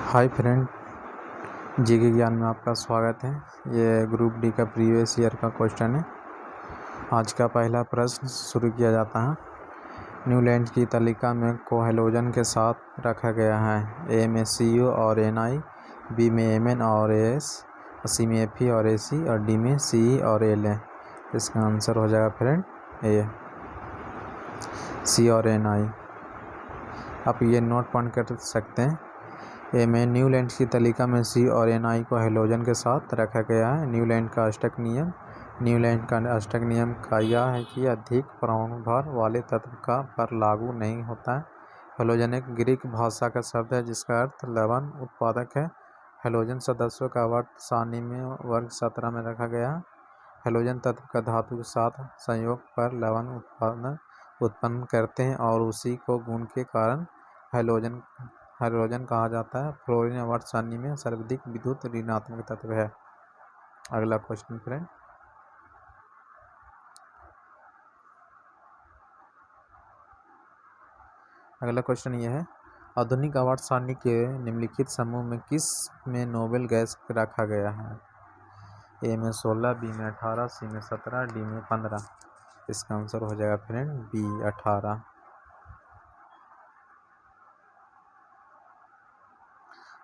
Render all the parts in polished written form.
Hi friend, GK ज्ञान में आपका स्वागत है। ये ग्रुप डी का प्रीवियस ईयर का क्वेश्चन है। आज का पहला प्रश्न शुरू किया जाता है। न्यूलैंड की तालिका में कोहेलोजन के साथ रखा गया है। ए में CU और NI, बी में MN और AS, सी में FE और AC और डी में CE और LA। इसका आंसर हो जाएगा फ्रेंड ए, C और NI। आप ये नोट पॉइंट कर सकते हैं। ए में न्यूलैंड की तालिका में C और NI को हेलोजन के साथ रखा गया है। न्यूलैंड का अष्टक नियम का यह है कि अधिक परमाणु भार वाले तत्व का पर लागू नहीं होता है। हेलोजन एक ग्रीक भाषा का शब्द है जिसका अर्थ लवण उत्पादक है। हेलोजन सदस्यों का वर्ग सारणी में वर्ग 17 में रखा गया है। हेलोजन तत्व का धातु के साथ संयोग पर लवण उत्पन्न करते हैं और उसी को गुण के कारण हेलोजन कहा जाता है। फ्लोरीन आवर्त सारणी में सर्वाधिक विद्युत ऋणात्मक तत्व है। अगला क्वेश्चन फ्रेंड, अगला क्वेश्चन यह है, आधुनिक आवर्त सारणी के निम्नलिखित समूह में किस में नोबेल गैस रखा गया है। ए में 16, बी में 18, सी में 17, डी में 15। इसका आंसर हो जाएगा फ्रेंड बी 18।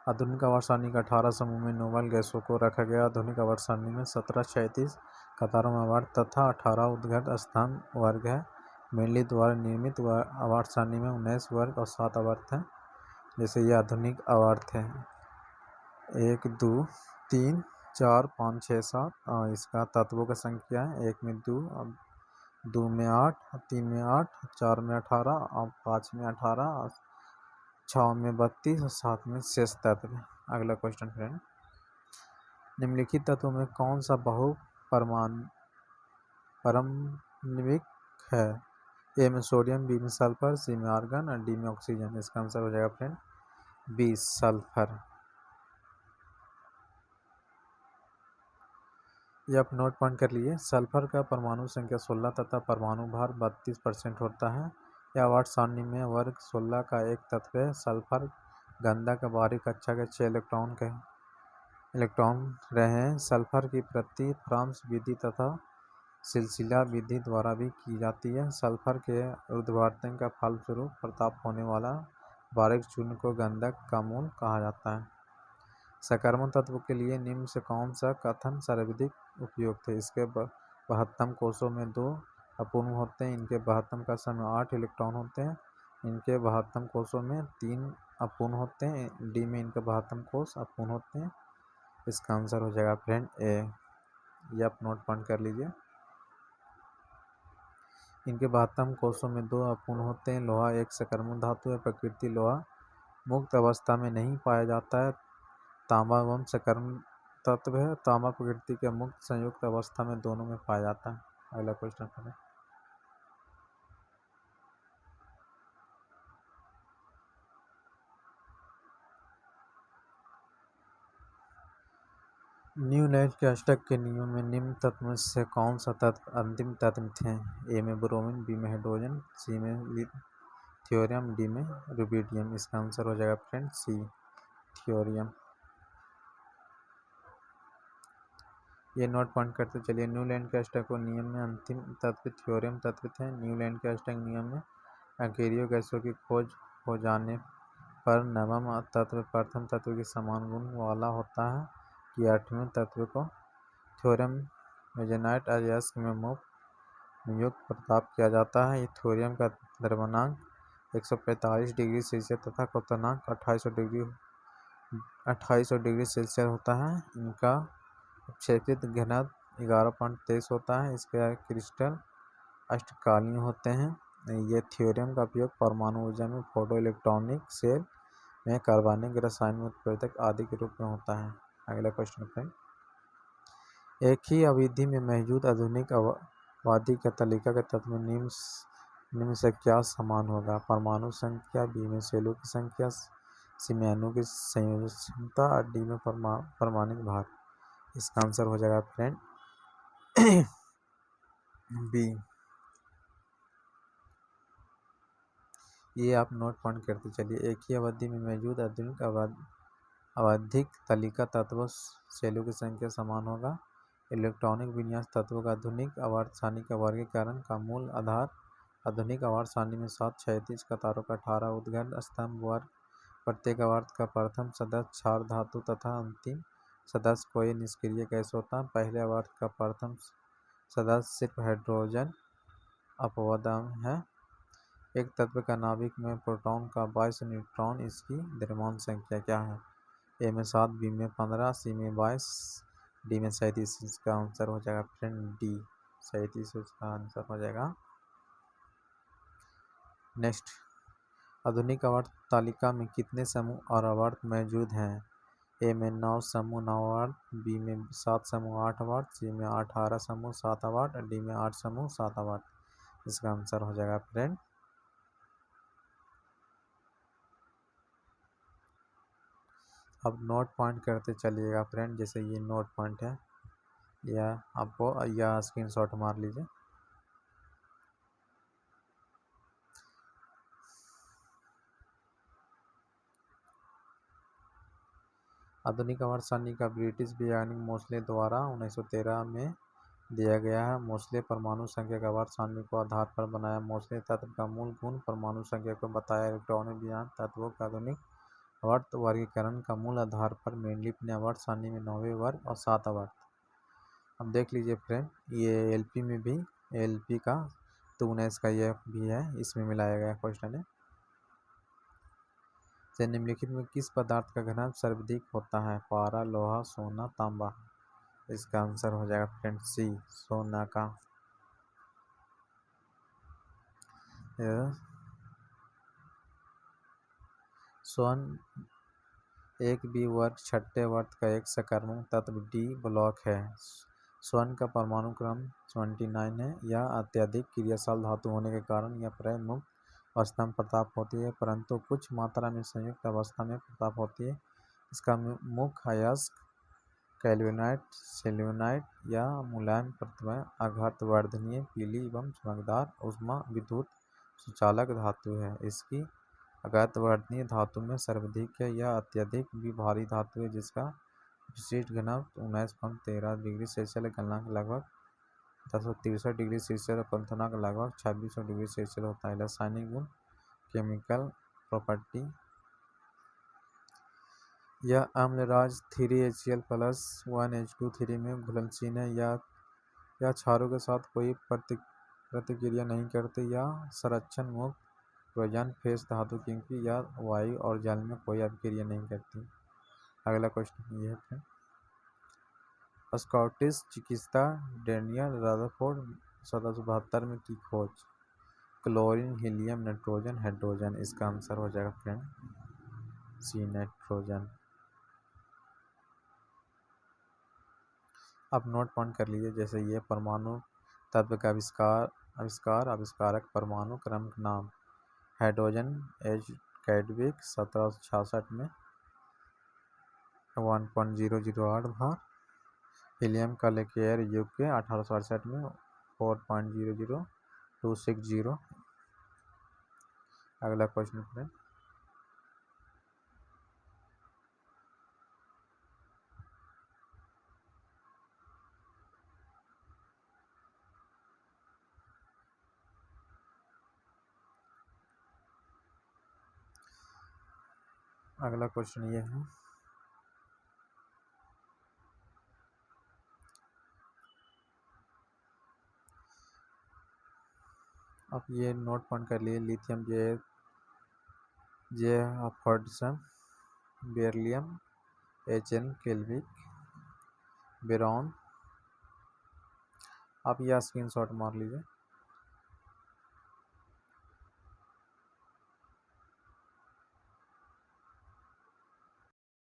आधुनिक आवर्त सारणी के 18 समूह में नोबेल गैसों को रखा गया। आधुनिक आवर्त सारणी में 17 क्षैतिज कतारों में आवर्त तथा 18 उद्गत स्तंभ वर्ग है। मेनली द्वारा निर्मित आवर्त सारणी में 19 वर्ग और 7 आवर्त हैं। जैसे ये आधुनिक आवर्त है 1, 2, 3, 4, 5, 6, 7। इसका तत्वों की संख्या है 1 में 2, 2 में 8, 3 में 8, 4 में 18 और 5 में 18, 6 में 32 और 7 में शेष तत्व। अगला क्वेश्चन फ्रेंड, निम्नलिखित तत्वों में कौन सा बहु परमाण्विक है। ए में सोडियम, बी में सल्फर, सी में आर्गन और डी में ऑक्सीजन। इसका आंसर हो जाएगा फ्रेंड बी सल्फर। ये आप नोट पॉइंट कर लिए। सल्फर का परमाणु संख्या 16 तथा परमाणु भार 32% होता है। यह आवर्त सारणी में वर्ग 16 का एक तत्व है। सल्फर गंधक बाहरी कक्षा के 6 इलेक्ट्रॉन रहे हैं। सल्फर की प्रति फ्रांस विधि तथा सिलसिला विधि द्वारा भी की जाती है। सल्फर के ऊर्ध्ववर्तन का फलस्वरूप प्राप्त होने वाला बारीक चूर्ण को गंधक का मूल कहा जाता है। सकर्मक तत्व के लिए निम्न से कौन सा कथन सर्वाधिक उपयुक्त है। इसके 72 कोषों में 2 अपूर्ण होते हैं। इनके 72 कक्षा में 8 इलेक्ट्रॉन होते हैं। इनके 72 कोषों में 3 अपूर्ण होते हैं। डी में इनके 72 कोष अपूर्ण होते हैं। इसका आंसर हो जाएगा फ्रेंड ए। ये आप नोट पॉइंट कर लीजिए। इनके 72 कोषों में 2 अपूर्ण होते हैं। लोहा एक सकर्मक धातु है। प्रकृति लोहा मुक्त अवस्था में नहीं पाया जाता है। तांबा एवं सकर्मक तत्व है। तांबा प्रकृति के मुक्त संयुक्त अवस्था में दोनों में पाया जाता है। अगला क्वेश्चन है, न्यूलैंड के अष्टक के नियम में निम्न तत्व में से कौन सा तत्व अंतिम तत्व थे। ए में ब्रोमीन, बी में हाइड्रोजन, सी में थ्योरियम, डी में रुबिडियम। इसका आंसर हो जाएगा फ्रेंड सी थ्योरियम। ये नोट पॉइंट करते चलिए। न्यूलैंड के अष्टक नियम में अंतिम तत्व थ्योरियम तत्व थे। न्यूलैंड के अष्टक नियम में अकेरियो गैसों की खोज हो जाने पर नवम तत्व प्रथम तत्व के समान गुण वाला होता है कि 8वें तत्व को थ्योरियम मेजेनाइट अयस्क में मुक्त नियुक्त प्राप्त किया जाता है। थ्योरियम का द्रव्यमानक 145 डिग्री सेल्सियस तथा क्वथनांक 2800 डिग्री सेल्सियस होता है। इनका अपक्षेपित घनत्व 11.23 होता है। इसके क्रिस्टल अष्टकालीन होते हैं। ये थ्योरियम का उपयोग परमाणु ऊर्जा में, फोटो इलेक्ट्रॉनिक सेल में, कार्बनिक रसायन उत्प्रेरक आदि के रूप में होता है। अगला क्वेश्चन फ्रेंड, एक ही अवधि में मौजूद आधुनिक आबादी की तालिका के तत्व में निम्न से क्या समान होगा। परमाणु संख्या, बी में सेलों की संख्या, सी में अणु की संयोजन क्षमता और डी में परमाणु भार। इसका आंसर हो जाएगा फ्रेंड बी। ये आप नोट पॉइंट करते चलिए। एक ही अवधि में मौजूद आधुनिक आवधिक तालिका तत्व सेलों की संख्या समान होगा। इलेक्ट्रॉनिक विन्यास तत्वों का आधुनिक आवर्त सारणी का वर्गीकरण का मूल आधार। आधुनिक आवर्त सारणी में 7 क्षैतिज कतारों का 18 उद्गत स्तंभ वर्ग। प्रत्येक आवर्त का प्रथम सदस्य क्षार धातु तथा अंतिम सदस्य कोई निष्क्रिय गैस होता है। पहले आवर्त का प्रथम सदस्य सिर्फ हाइड्रोजन अपवाद है। एक तत्व का नाभिक में प्रोटॉन का 22 न्यूट्रॉन, इसकी द्रव्यमान संख्या क्या है? ए में 7, बी में 15, सी में 22, डी में 37। इसका आंसर हो जाएगा फ्रेंड डी 37, उसका आंसर हो जाएगा। नेक्स्ट, आधुनिक आवर्त तालिका में कितने समूह और आवर्त मौजूद हैं? ए में 9 समूह 9 आवर्त, बी में 7 समूह 8 आवर्त, सी में 18 समूह 7 आवर्त, डी में 8 समूह 7 आवर्त। इसका आंसर हो जाएगा फ्रेंड। अब नोट पॉइंट करते चलिएगा फ्रेंड, जैसे ये नोट पॉइंट है, या आपको या स्क्रीनशॉट मार लीजिए। आधुनिक आवर्त सारणी का ब्रिटिश वैज्ञानिक मोसले द्वारा 1913 में दिया गया है। मोसले परमाणु संख्या का आवर्त सारणी को आधार पर बनाया। मोसले तत्व का मूल गुण परमाणु संख्या को बताया। इलेक्ट्रॉनिक विज्ञान तत्वों का आधुनिक आवर्त वर्गीकरण का मूल आधार पर मेंडलीफ ने आवर्त सारणी में 9वें वर्ग और 7 आवर्त। अब देख लीजिए फ्रेंड, ये एलपी में भी एलपी का 2 का ये भी है, इसमें मिलाया गया क्वेश्चन है। निम्नलिखित में किस पदार्थ का घनत्व सर्वाधिक होता है? पारा, लोहा, सोना, तांबा। इसका आंसर हो जाएगा फ्रेंड सी, सोना का। स्वर्ण एक बी वर्ग छठे वर्ग का एक सकारात्मक तत्व डी ब्लॉक है। स्वर्ण का परमाणु क्रम 29 है। यह अत्यधिक क्रियाशील धातु होने के कारण यह प्राय मुक्त अवस्था में प्रताप होती है, परंतु कुछ मात्रा में संयुक्त अवस्था में प्रताप होती है। इसका मुख्य अयस्क कैल्विनाइट, सिल्विनाइट या मुलायम प्रतिमा आघात वर्धनीय, पीली एवं चमकदार ऊष्मा विद्युत सुचालक धातु है। इसकी आघात वर्धनीय धातु में सर्वाधिक है। यह अत्यधिक भी भारी धातु है, जिसका विशिष्ट घनत्व 19.13 डिग्री सेल्सियस, गलनांक लगभग 1063 डिग्री सेल्सियस और क्वथनांक लगभग 2600 डिग्री सेल्सियस होता है। रासायनिक गुण, केमिकल प्रॉपर्टी, यह अम्लराज 3HCl+1H2 में घुलनशील है। यह क्षारों के साथ कोई प्रतिक्रिया नहीं करती। यह संरक्षण मुक्त फ्रोजन फेस धातु, क्योंकि यह वायु और जल में कोई अभिक्रिया नहीं करती। अगला क्वेश्चन ये है, स्कॉटिश चिकित्सा डेनियल रदरफोर्ड 1772 में की खोज। Chlorine, helium, nitrogen, hydrogen. इसका आंसर हो जाएगा फ्रेंड सी, नाइट्रोजन। अब नोट पॉइंट कर लीजिए, जैसे ये परमाणु तत्व का आविष्कारक, परमाणु क्रम नाम। हाइड्रोजन एच कैडविक 1766 में 1.008 भार। हीलियम का लेकेयर यूके 1868 में 4.00260। अगला क्वेश्चन फ्रेंड, अगला क्वेश्चन ये है, अब ये नोट पॉइंट कर लिए। लिथियम जे अफॉर्डसम, बेरिलियम HN केल्विक, बेरॉन। आप यह स्क्रीनशॉट मार लीजिए।